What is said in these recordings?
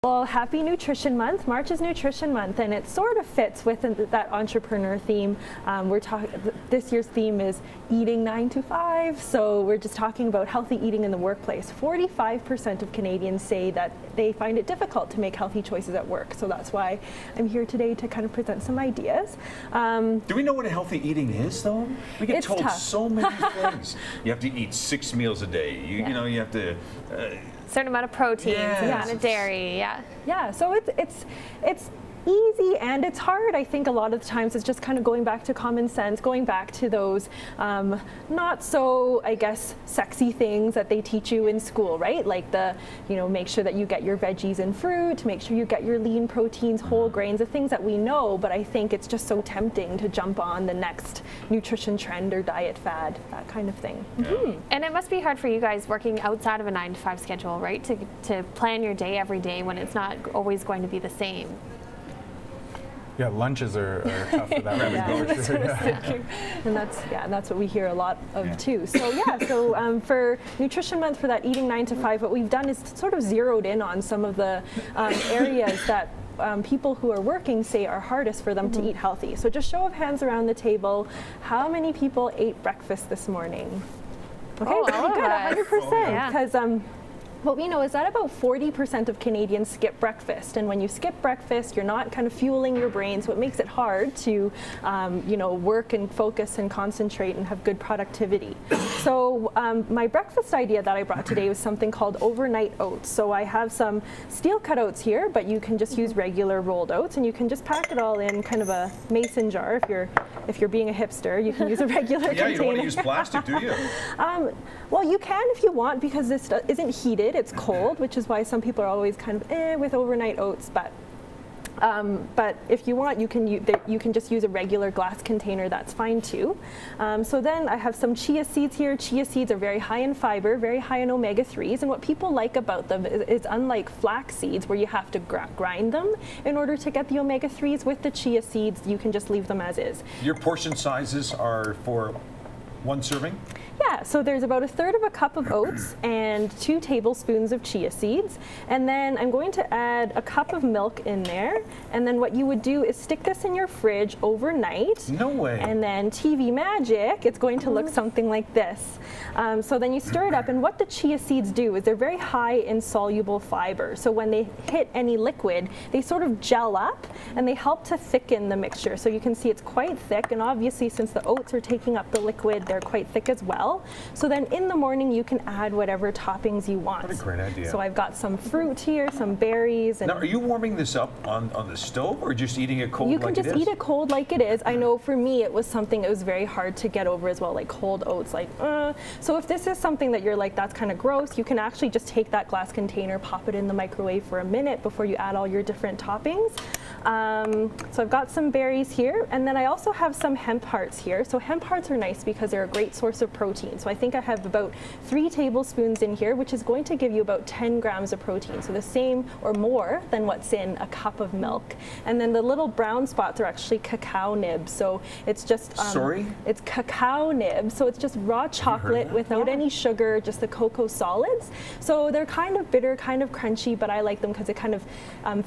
Well, happy Nutrition Month. March is Nutrition Month, and it sort of fits with that entrepreneur theme. This year's theme is eating 9 to 5, so we're just talking about healthy eating in the workplace. 45% of Canadians say that they find it difficult to make healthy choices at work, so that's why I'm here today to kind of present some ideas. Do we know what a healthy eating is, though? We get told tough. so many things. You have to eat 6 meals a day. You know, you have to. Certain amount of protein, certain amount of dairy, Yeah, so it's easy and it's hard. I think a lot of the times it's just kind of going back to common sense, going back to those not so, I guess, sexy things that they teach you in school, right? Like make sure that you get your veggies and fruit, make sure you get your lean proteins, whole grains, the things that we know, but I think it's just so tempting to jump on the next nutrition trend or diet fad, that kind of thing. And it must be hard for you guys working outside of a 9 to 5 schedule, right? To plan your day every day when it's not always going to be the same. Yeah, lunches are tough for that. And that's what we hear a lot of too. So for Nutrition Month, for that eating 9 to 5, what we've done is sort of zeroed in on some of the areas that people who are working say are hardest for them to eat healthy. So just show of hands around the table, how many people ate breakfast this morning? Okay, good, 100%. Because what we know is that about 40% of Canadians skip breakfast, and when you skip breakfast, you're not kind of fueling your brain, so it makes it hard to, work and focus and concentrate and have good productivity. So my breakfast idea that I brought today was something called overnight oats. So I have some steel cut oats here, but you can just use regular rolled oats, and you can just pack it all in kind of a mason jar. If you're being a hipster, you can use a regular container. You don't want to use plastic, do you? Well, you can if you want, because this isn't heated. It's cold, which is why some people are always kind of with overnight oats. But if you want, you can just use a regular glass container. That's fine too. So then I have some chia seeds here. Chia seeds are very high in fiber, very high in omega-3s. And what people like about them is unlike flax seeds, where you have to grind them in order to get the omega-3s, with the chia seeds, you can just leave them as is. Your portion sizes are for 1 serving? Yeah, so there's about 1/3 of a cup of oats and 2 tablespoons of chia seeds. And then I'm going to add a cup of milk in there. And then what you would do is stick this in your fridge overnight. No way. And then TV magic, it's going to look something like this. So then you stir it up, and what the chia seeds do is they're very high in soluble fiber. So when they hit any liquid, they sort of gel up and they help to thicken the mixture. So you can see it's quite thick, and obviously since the oats are taking up the liquid, they're quite thick as well. So then in the morning you can add whatever toppings you want. What a great idea. So I've got some fruit here, some berries. And now, are you warming this up on the stove, or just eating it cold like it is? You can just eat it cold like it is. I know for me it was something that was very hard to get over as well, like cold oats. So if this is something that you're like, that's kind of gross, you can actually just take that glass container, pop it in the microwave for a minute before you add all your different toppings. So I've got some berries here, and then I also have some hemp hearts here. So hemp hearts are nice because they're a great source of protein. So I think I have about 3 tablespoons in here, which is going to give you about 10 grams of protein. So the same or more than what's in a cup of milk. And then the little brown spots are actually cacao nibs. So it's just it's cacao nibs. So it's just raw chocolate without any sugar, just the cocoa solids. So they're kind of bitter, kind of crunchy, but I like them because it kind of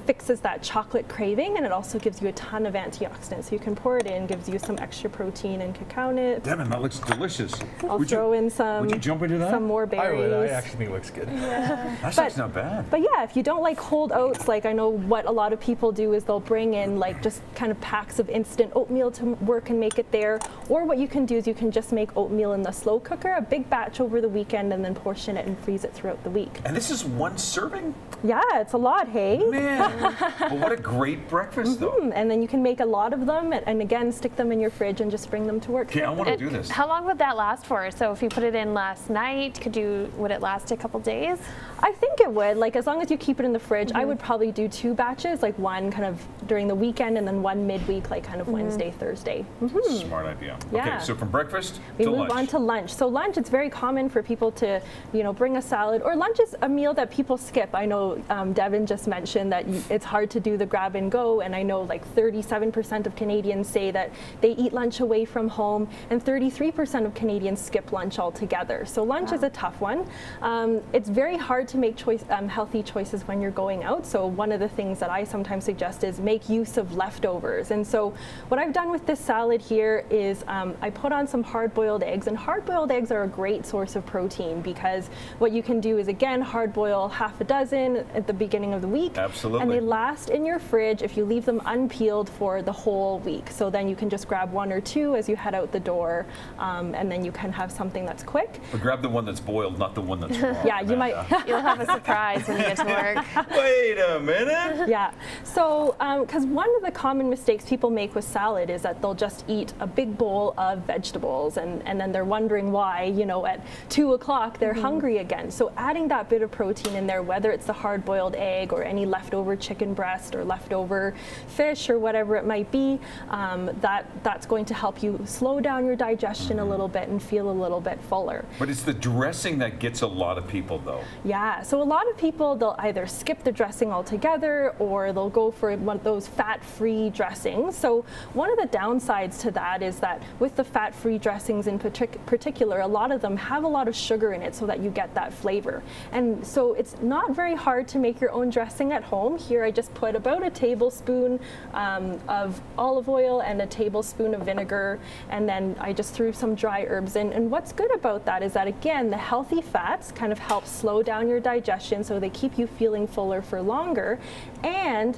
fixes that chocolate craving, and it also gives you a ton of antioxidants. So you can pour it in, gives you some extra protein and cacao nibs. Devin, that looks delicious. I'll throw in some. Would you jump into that? Some more berries. I would. I actually think it looks good. Yeah. That's not bad. But yeah, if you don't like cold oats, like I know what a lot of people do is they'll bring in like just kind of packs of instant oatmeal to work and make it there. Or what you can do is you can just make oatmeal in the slow cooker, a big batch over the weekend, and then portion it and freeze it throughout the week. And this is 1 serving? Yeah, it's a lot, hey? Man, well, what a great breakfast, though. And then you can make a lot of them, and again, stick them in your fridge and just bring them to work. Okay, I want to do this. How long would that last for? So if you put it in last night, would it last a couple days? I think it would. Like, as long as you keep it in the fridge, I would probably do 2 batches, like one kind of during the weekend and then one midweek, like kind of Wednesday, Thursday. Smart idea. Yeah. Okay, so from breakfast we to move lunch. on to lunch. So lunch, it's very common for people to, bring a salad, or lunch is a meal that people skip. I know know, Devin just mentioned that it's hard to do the grab and go, and I know like 37% of Canadians say that they eat lunch away from home, and 33% of Canadians skip lunch altogether. So lunch is a tough one. It's very hard to make healthy choices when you're going out. So one of the things that I sometimes suggest is make use of leftovers. And so what I've done with this salad here is I put on some hard-boiled eggs, and hard-boiled eggs are a great source of protein because what you can do is, again, hard-boil half a dozen at the beginning of the week. Absolutely. And they last in your fridge if you leave them unpeeled for the whole week. So then you can just grab one or two as you head out the door, and then you can have something that's quick. But grab the one that's boiled, not the one that's raw. Yeah, you might. You'll have a surprise when you get to work. Wait a minute. Yeah. So, because one of the common mistakes people make with salad is that they'll just eat a big bowl of vegetables, and then they're wondering why, you know, at 2 o'clock they're hungry again. So adding that bit of protein in there, whether it's the hard-boiled egg or any leftover chicken breast or leftover fish or whatever it might be, that's going to help you slow down your digestion a little bit and feel a little bit fuller. But it's the dressing that gets a lot of people, though. Yeah, so a lot of people, they'll either skip the dressing altogether or they'll go for one of those fat-free dressings. So one of the downsides to that is that with the fat-free dressings in particular, a lot of them have a lot of sugar in it so that you get that flavor. And so it's not very hard to make your own dressing at home. Here I just put about a tablespoon of olive oil and a tablespoon of vinegar, and then I just threw some dry herbs in. And what's good about that is that, again, the healthy fats kind of help slow down your digestion, so they keep you feeling fuller for longer. And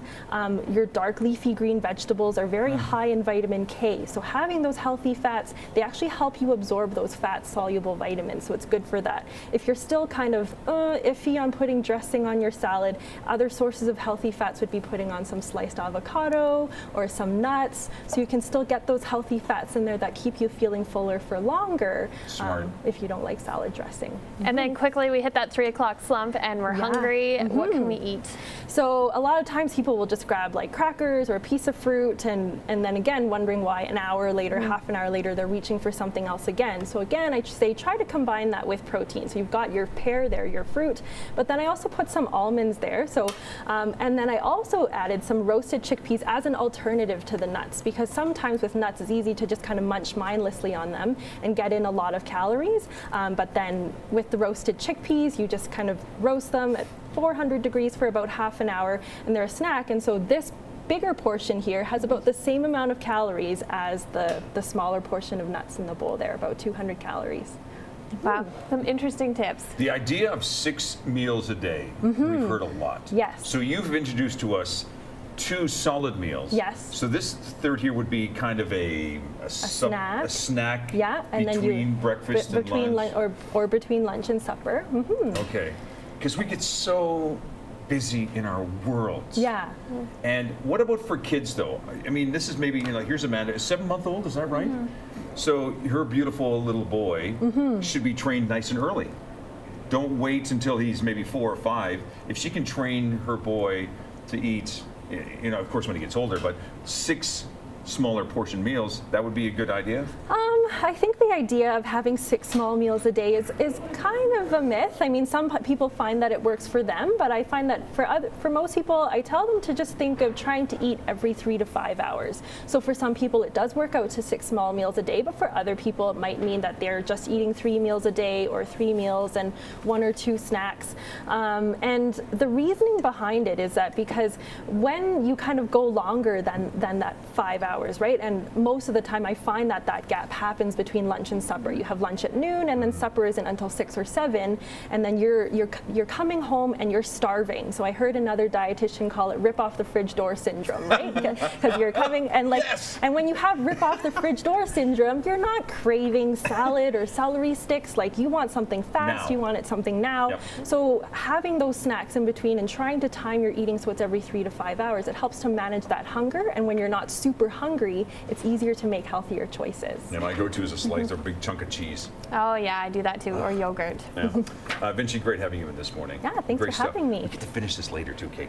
your dark leafy green vegetables are very high in vitamin K. So having those healthy fats, they actually help you absorb those fat-soluble vitamins. So it's good for that. If you're still kind of iffy on putting dressing on your salad, other sources of healthy fats would be putting on some sliced avocado or some nuts, so you can still get those healthy fats in there that keep you feeling fuller for longer. Smart. If you don't like salad dressing. And then quickly we hit that 3 o'clock slump and we're hungry. What can we eat? So a lot of times people will just grab like crackers or a piece of fruit, and then again wondering why an hour later, half an hour later, they're reaching for something else again. So again, I say try to combine that with protein. So you've got your pear there, your fruit, but then I also put some almonds there. So and then I also added some roasted chickpeas as an alternative to the nuts, because sometimes with nuts it's easy to just kind of munch mindlessly on them and get in a lot of calories. But then with the roasted chickpeas, you just kind of roast them at 400 degrees for about half an hour, and they're a snack. And so this bigger portion here has about the same amount of calories as the smaller portion of nuts in the bowl there, about 200 calories. Wow, some interesting tips. The idea of 6 meals a day, we've heard a lot. Yes. So you've introduced to us 2 solid meals. Yes. So this third here would be kind of a snack. Yeah, and between then breakfast and lunch. Or between lunch and supper. Okay, because we get so busy in our worlds. Yeah. And what about for kids, though? I mean, this is maybe, you know, here's Amanda, a 7-month-old, is that right? So her beautiful little boy should be trained nice and early. Don't wait until he's maybe 4 or 5. If she can train her boy to eat, you know, of course when he gets older, but 6 smaller portion meals, that would be a good idea? I think the idea of having 6 small meals a day is kind of a myth. I mean, some people find that it works for them, but I find that for most people, I tell them to just think of trying to eat every 3 to 5 hours. So for some people, it does work out to 6 small meals a day, but for other people, it might mean that they're just eating 3 meals a day, or 3 meals and 1 or 2 snacks. And the reasoning behind it is that because when you kind of go longer than that 5 hours, right? And most of the time, I find that gap happens between lunch and supper. You have lunch at noon, and then supper isn't until 6 or 7, and then you're coming home and you're starving. So I heard another dietitian call it "rip off the fridge door syndrome," right? Because you're coming and and when you have "rip off the fridge door syndrome," you're not craving salad or celery sticks. Like, you want something fast, you want something now. Yep. So having those snacks in between and trying to time your eating so it's every 3 to 5 hours, it helps to manage that hunger. And when you're not super hungry, it's easier to make healthier choices. Yeah, my go-to is a slice or a big chunk of cheese. Oh yeah, I do that too, or yogurt. Yeah. Vincci, great having you in this morning. Yeah, thanks Great for having me. We get to finish this later too, Kate.